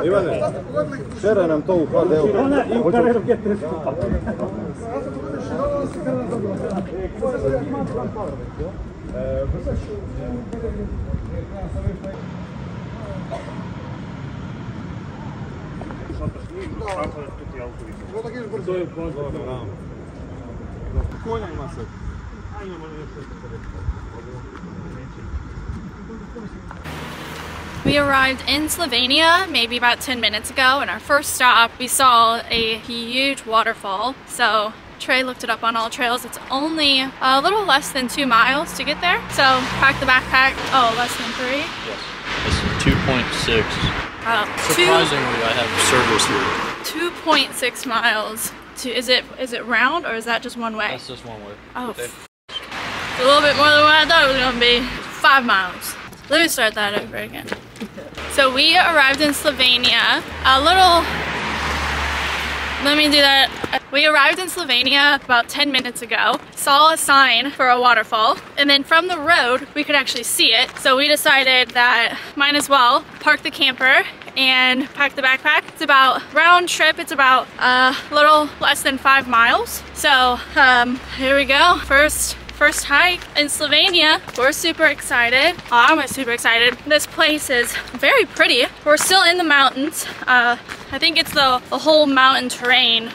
Ivane, šeraj nam to u HD-u. Konja ima sad. We arrived in Slovenia maybe about 10 minutes ago, and our first stop we saw a huge waterfall. So Trey looked it up on All Trails. It's only a little less than 2 miles to get there. So pack the backpack. Oh, less than 3? Yes. It's 2.6. Surprisingly, I have service here. 2.6 miles. Is it round or is that just one way? That's just one way. Oh, a little bit more than what I thought it was gonna be. 5 miles. Let me start that over again. So we arrived in Slovenia We arrived in Slovenia about 10 minutes ago, saw a sign for a waterfall, and then from the road we could actually see it. So we decided that might as well park the camper and pack the backpack. It's about, round trip, it's about a little less than 5 miles. So here we go. First hike in Slovenia. We're super excited. I'm super excited. This place is very pretty. We're still in the mountains. I think it's the whole mountain terrain.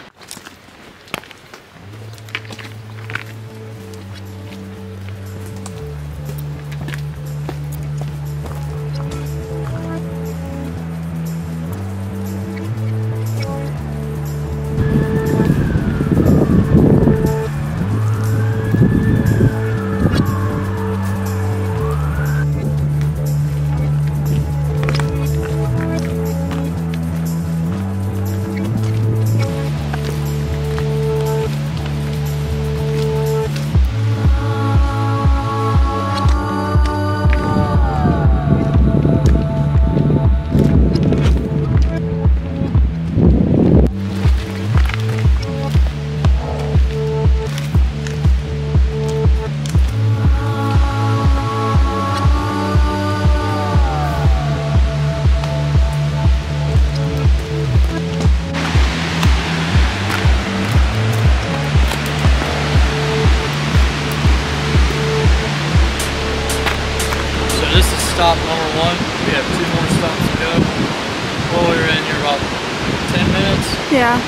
Stop number 1. We have 2 more stops to go. Well, we're in here about 10 minutes. Yeah.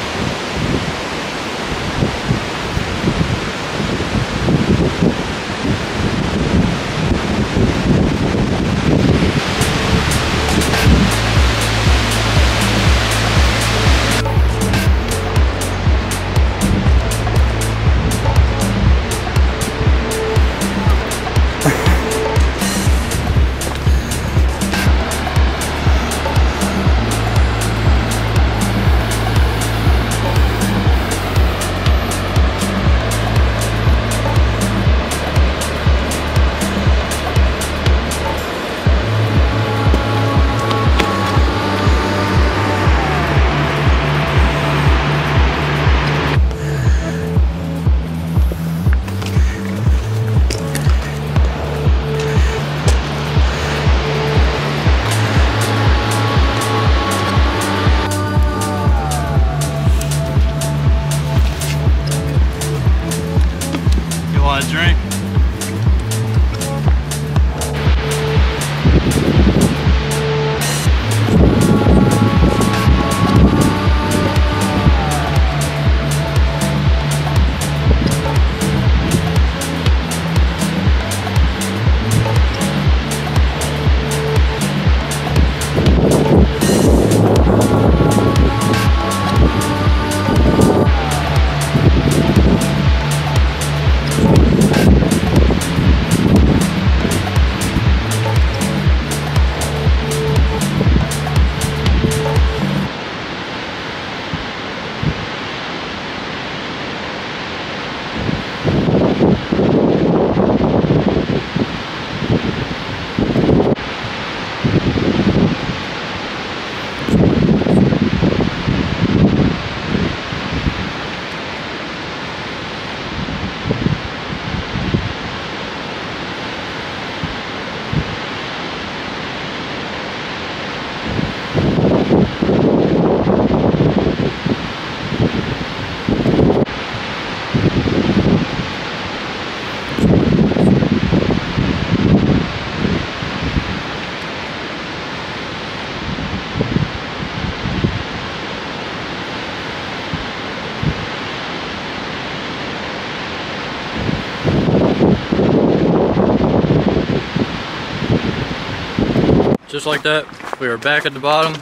just like that, we are back at the bottom,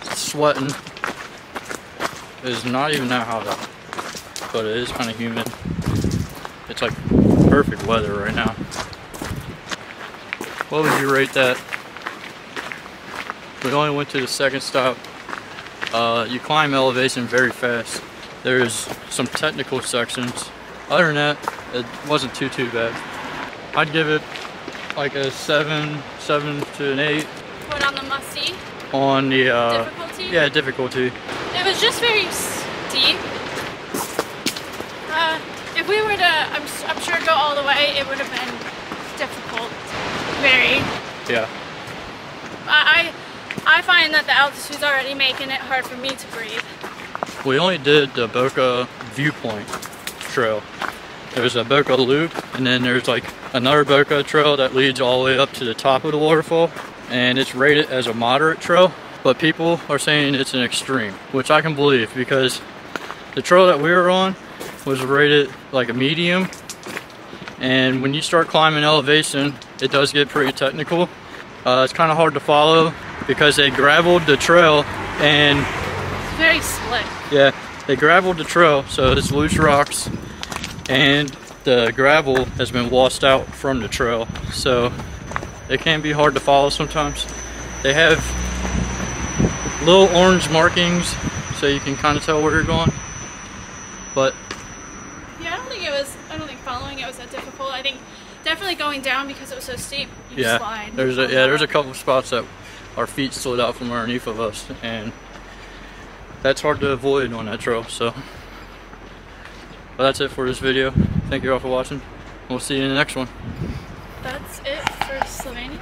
sweating. It's not even that hot out, but it is kind of humid. It's like perfect weather right now. What would you rate that? We only went to the second stop. You climb elevation very fast. There's some technical sections. Other than that, it wasn't too bad. I'd give it like a 7 to an 8. What, on the must-see? On the difficulty? Yeah, difficulty. It was just very steep. If we were to, I'm sure, go all the way, it would have been difficult. Very. Yeah. I find that the altitude's already making it hard for me to breathe. We only did the Boka Viewpoint trail. There's a Boka loop, and then there's like another Boka trail that leads all the way up to the top of the waterfall, and it's rated as a moderate trail, but people are saying it's an extreme, which I can believe, because the trail that we were on was rated like a medium, and when you start climbing elevation, it does get pretty technical. It's kind of hard to follow because they gravelled the trail, and it's very slick. Yeah, they gravelled the trail, so it's loose rocks, and the gravel has been washed out from the trail, so it can be hard to follow sometimes. They have little orange markings so you can kind of tell where you're going, but yeah, I don't think following it was that difficult. I think definitely going down, because it was so steep, you slide. There's a couple spots that our feet slid out from underneath of us, and that's hard to avoid on that trail. So, but that's it for this video. Thank you all for watching. We'll see you in the next one. That's it for Slovenia.